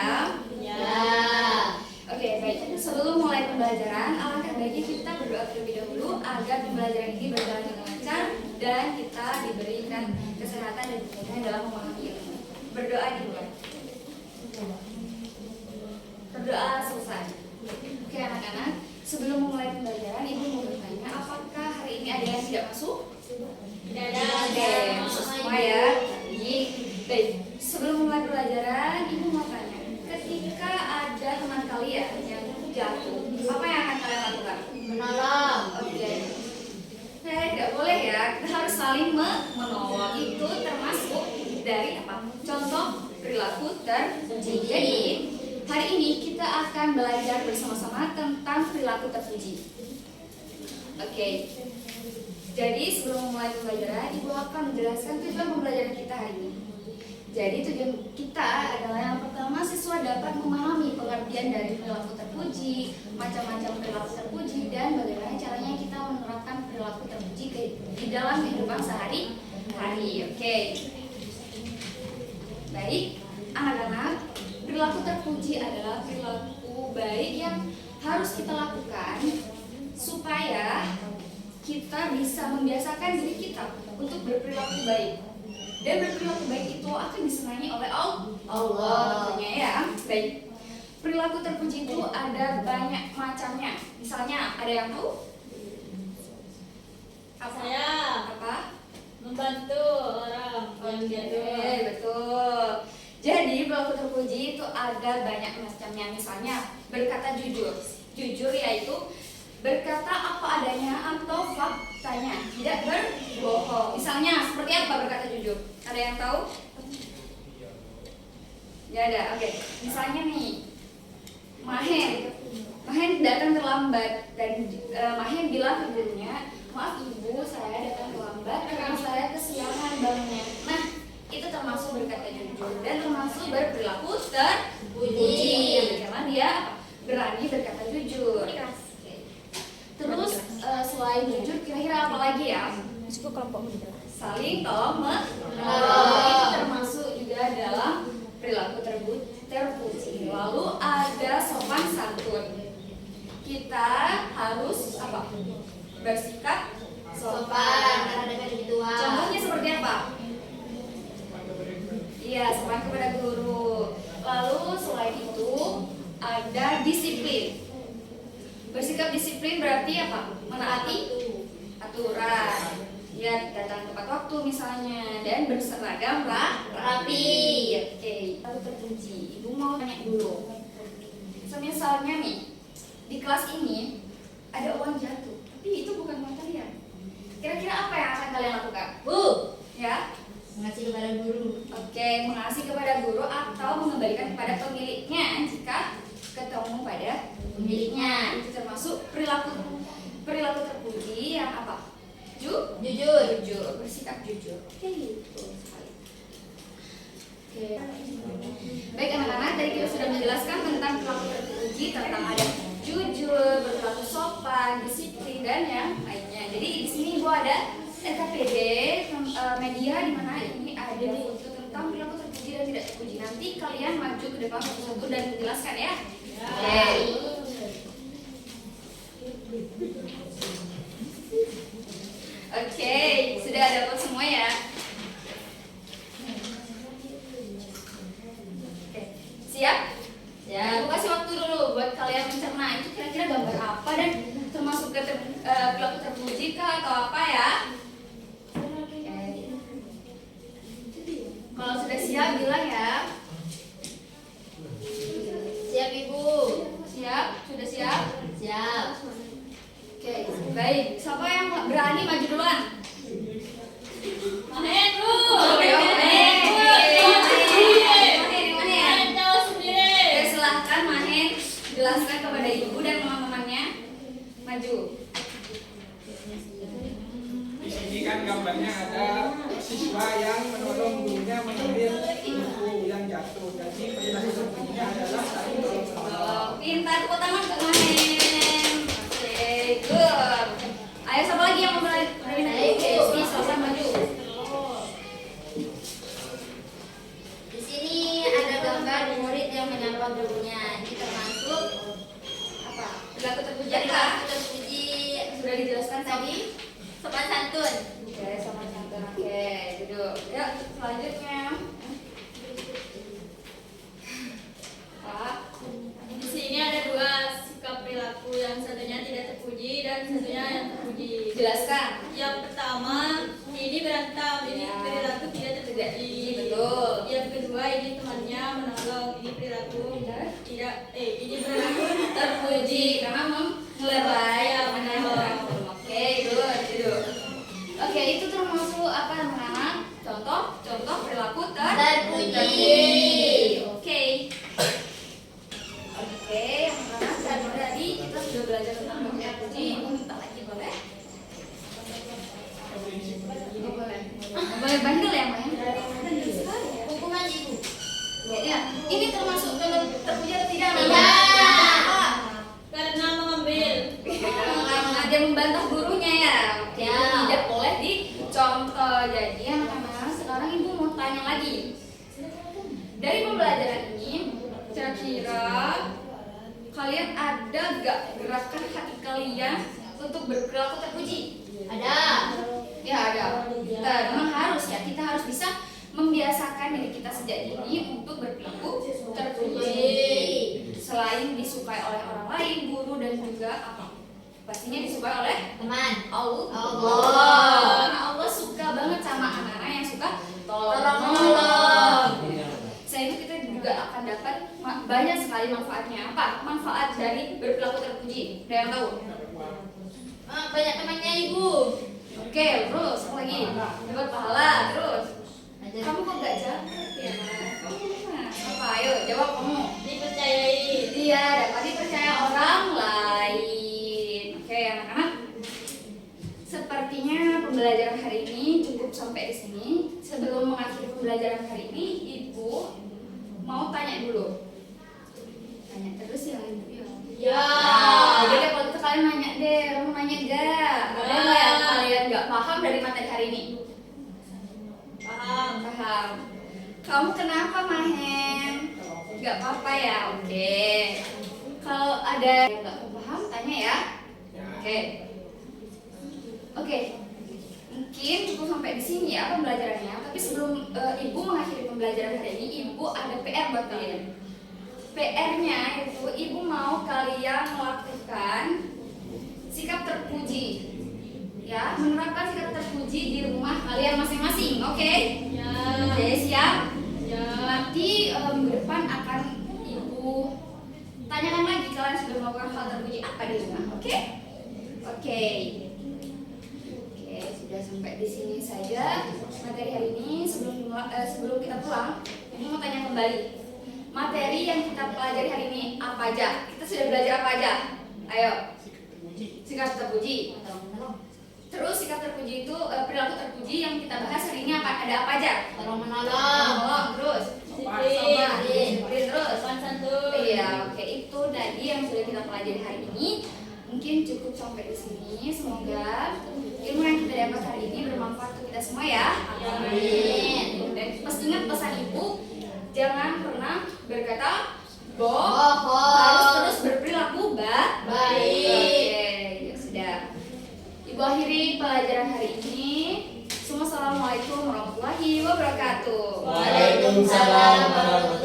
ya? Ya. Oke, baik. Sebelum mulai pembelajaran, alangkah baiknya kita berdoa terlebih dahulu agar pembelajaran ini berjalan dengan lancar dan kita diberikan kesehatan dan kemudahan dalam memahami ilmu. Berdoa dimulai. Berdoa selesai. Oke anak-anak, sebelum memulai pembelajaran, Ibu mau bertanya, apakah hari ini ada yang tidak masuk? Tidak ada. Oke, masuk semua ya. Baik, sebelum mulai pembelajaran, Ibu mau tanya, ketika ada teman kalian yang jatuh, apa yang akan kalian lakukan? Menolong. Oke. Tidak boleh ya, kita harus saling menolong. Itu termasuk dari apa? Contoh perilaku terpuji. Jadi, hari ini kita akan belajar bersama-sama tentang perilaku terpuji. Oke. Jadi, sebelum memulai pembelajaran, Ibu akan menjelaskan tujuan pembelajaran kita hari ini. Jadi tujuan kita adalah yang pertama, siswa dapat memahami pengertian dari perilaku terpuji, macam-macam perilaku terpuji, dan bagaimana caranya kita menerapkan perilaku terpuji di dalam kehidupan sehari-hari. Oke. Baik, anak-anak, perilaku terpuji adalah perilaku baik yang harus kita lakukan supaya kita bisa membiasakan diri kita untuk berperilaku baik. Dan berperilaku baik itu akan disenangi oleh Allah tentunya ya. Baik. Perilaku terpuji itu ada banyak macamnya. Misalnya ada yang tahu? Saya Apa? membantu orang yang jatuh. Betul. Jadi perilaku terpuji itu ada banyak macamnya. Misalnya berkata jujur. Jujur yaitu berkata apa adanya atau faktanya, tidak berbohong. Misalnya seperti apa berkata jujur? Ada yang tahu? Tidak ada. Oke. Misalnya nih, Mahen datang terlambat dan Mahen bilang ke gurunya, maaf ibu, saya datang terlambat karena saya kesiangan bangunnya. Nah, itu termasuk berkata jujur dan termasuk berperilaku terpuji karena dia berani berkata jujur. Terus selain jujur, kira-kira apa lagi ya? Saling tolong menolong, itu termasuk juga dalam perilaku terpuji. Lalu ada sopan santun. Kita harus apa? Bersikap sopan. Contohnya seperti apa? Iya, sopan kepada guru. Lalu selain itu ada disiplin. Bersikap disiplin berarti apa? Menaati aturan. Ya, datang tepat waktu misalnya dan berseragam rapi. Oke, lalu terpuji. Ibu mau tanya dulu. Misalnya nih, di kelas ini ada uang jatuh, tapi itu bukan uang kalian. Kira-kira apa yang akan kalian lakukan? Ya? Mengasih kepada guru. Oke, mengasih kepada guru atau mengembalikan kepada pemiliknya jika ketemu pada pemiliknya. Itu termasuk perilaku terpuji yang apa? Jujur, bersikap jujur. Oke, betul sekali. Oke. Baik anak-anak, tadi kita sudah menjelaskan tentang perilaku terpuji, tentang ada jujur, berperilaku sopan, disiplin dan yang lainnya. Jadi di sini Ibu ada SKPD media di mana ini ada foto tentang perilaku terpuji dan tidak terpuji. Nanti kalian maju ke depan satu-satu dan menjelaskan ya. Oke. Oke, sudah dapat semua ya. Oke, siap? Ya. Aku kasih waktu dulu buat kalian mencerna itu kira-kira gambar apa dan termasuk perilaku terpuji kah atau apa ya? Kalau sudah siap bilang ya. Siap Ibu. Siap? Sudah siap? Siap. Oke, baik. Siapa yang berani maju duluan? Mahen Bu. Silahkan Mahen jelaskan kepada ibu dan teman-temannya. Maju. Di sini kan gambarnya ada siswa yang menolong gurunya mengambil buku yang jatuh. Jadi perilaku terpujinya adalah saling tolong menolong. Pintar, tepuk tangan untuk Mahen. Oke, good. Ayo siapa lagi yang mau berani? Silahkan maju. Di sini ada gambar murid yang menyampaikan gurunya. Ini termasuk Apa? Perilaku terpuji apa? perilaku terpuji, Sudah dijelaskan tadi. sopan santun. Oke, sama santun. Oke, duduk. Ya, selanjutnya. Pak, Di sini ada dua sikap perilaku, yang satunya tidak terpuji dan satunya yang terpuji. jelaskan. Yang pertama, ini berantem, ini Ya. perilaku tidak terpuji. Betul. Yang kedua, ini temannya menolong, ini perilaku Tidak. ini perilaku Terpuji karena melebai Ya, menolong. Oke, duduk. Oke, itu termasuk apa anak-anak? Contoh perilaku Terpuji. Oke. Oke, anak-anak tadi kita sudah belajar tentang perilaku terpuji. Minta lagi boleh? Oh, boleh. Boleh bandel ya, Maya? Bandel sekali ya. Hukuman ibu. Ya, ini termasuk kalau terpuji atau tidak? Tidak. Kenapa? karena mengambil. Karena dia membantah gurunya ya. Oke, Ya. tidak boleh dicontoh. Jadi anak-anak, sekarang ibu mau tanya lagi. Dari pembelajaran ini, kira-kira kalian ada gak gerakan hati kalian untuk berperilaku terpuji? Ada. Ya ada. Memang harus ya, kita harus bisa membiasakan diri kita sejak dini untuk berperilaku terpuji. Selain disukai oleh orang lain, guru dan juga apa? Pastinya disukai oleh Teman. Allah. Karena Allah suka banget sama anak-anak yang suka tolong-menolong. Selain itu kita juga akan dapat banyak sekali manfaatnya. Apa? Manfaat dari berperilaku terpuji. Ada yang tahu? Banyak temannya ibu. Oke, terus apa lagi? Dapat pahala, terus. Ajar. Kamu kok gak jawab ya? Kamu mas. Apa? Ayo jawab kamu. Dipercayai. Iya, dapat dipercaya orang lain. Oke, anak-anak. Sepertinya pembelajaran hari ini cukup sampai di sini. Sebelum mengakhiri pembelajaran hari ini, Ibu mau tanya dulu. Tanya terus ya, Ibu ya. Ya. Jadi kalau gitu kalian nanya deh, kamu nanya gak? Ada nggak yang kalian nggak paham dari materi hari ini? Paham. Paham. Kamu kenapa Mahen? Gak apa-apa ya, oke. Kalau ada yang nggak paham, tanya ya. Oke. Oke. Mungkin cukup sampai di sini ya pembelajarannya. Tapi sebelum Ibu mengakhiri pembelajaran hari ini, Ibu ada PR buat kalian. PR-nya itu Ibu mau kalian melakukan sikap terpuji. Ya, menerapkan sikap terpuji di rumah kalian masing-masing. Oke? Ya. Oke, siap? Ya. Nanti minggu depan akan Ibu tanyakan lagi kalian sudah melakukan hal terpuji apa di rumah. Oke? Oke. Oke, sudah sampai di sini saja materi hari ini. Sebelum kita pulang, Ibu mau tanya kembali. Materi yang kita pelajari hari ini apa aja? Kita sudah belajar apa aja? Ayo. Sikap terpuji. Terus sikap terpuji itu perilaku terpuji yang kita bahas hari ini apa? Ada apa aja? Tolong menolong. Tolong, terus Disiplin. disiplin, terus Sopan santun. iya, oke, itu tadi yang sudah kita pelajari hari ini. Mungkin cukup sampai di sini. Semoga ilmu yang kita dapat hari ini bermanfaat untuk kita semua ya. Amin. Dan ingat pesan Ibu, jangan pernah berkata Bohong. harus terus berperilaku Baik. Oke, ya sudah. Ibu akhiri pelajaran hari ini. Assalamualaikum warahmatullahi wabarakatuh. Waalaikumsalam warahmatullahi